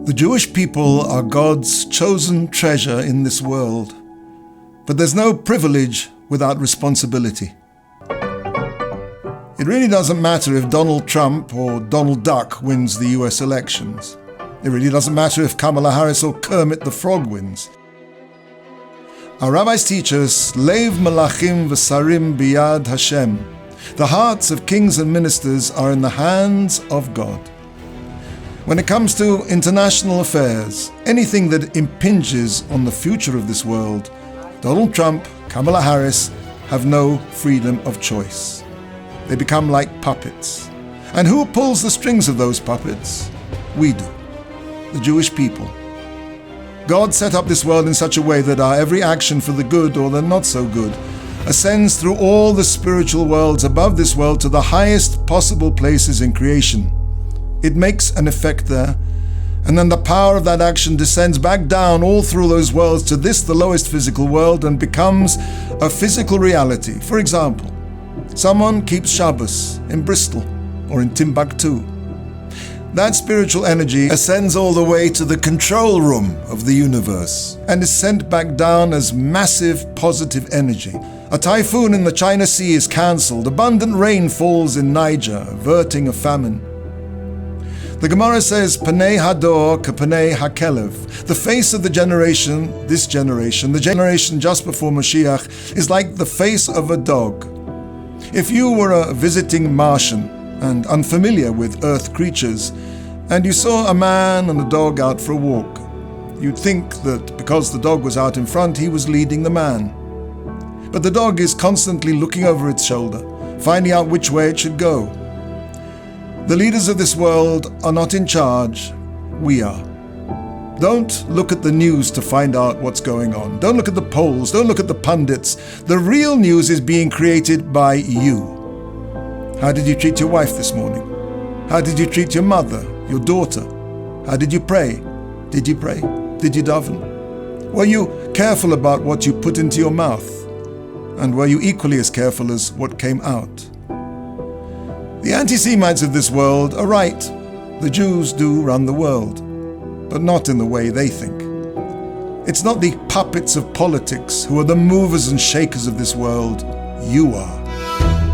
The Jewish people are God's chosen treasure in this world, but there's no privilege without responsibility. It really doesn't matter if Donald Trump or Donald Duck wins the US elections. It really doesn't matter if Kamala Harris or Kermit the Frog wins. Our rabbis teach us, Lev Malachim v'Sarim biyad Hashem. The hearts of kings and ministers are in the hands of God. When it comes to international affairs, anything that impinges on the future of this world, Donald Trump, Kamala Harris have no freedom of choice. They become like puppets. And who pulls the strings of those puppets? We do, the Jewish people. God set up this world in such a way that our every action for the good or the not so good ascends through all the spiritual worlds above this world to the highest possible places in creation. It makes an effect there, and then the power of that action descends back down all through those worlds to this, the lowest physical world, and becomes a physical reality. For example, someone keeps Shabbos in Bristol or in Timbuktu. That spiritual energy ascends all the way to the control room of the universe and is sent back down as massive positive energy. A typhoon in the China Sea is cancelled. Abundant rain falls in Niger, averting a famine. The Gemara says, Panei Hador ka Panei HaKelev. The face of the generation, this generation, the generation just before Mashiach, is like the face of a dog. If you were a visiting Martian and unfamiliar with Earth creatures, and you saw a man and a dog out for a walk, you'd think that because the dog was out in front, he was leading the man. But the dog is constantly looking over its shoulder, finding out which way it should go. The leaders of this world are not in charge, we are. Don't look at the news to find out what's going on. Don't look at the polls, don't look at the pundits. The real news is being created by you. How did you treat your wife this morning? How did you treat your mother, your daughter? How did you pray? Did you pray? Did you daven? Were you careful about what you put into your mouth? And were you equally as careful as what came out? The anti-Semites of this world are right. The Jews do run the world, but not in the way they think. It's not the puppets of politics who are the movers and shakers of this world. You are.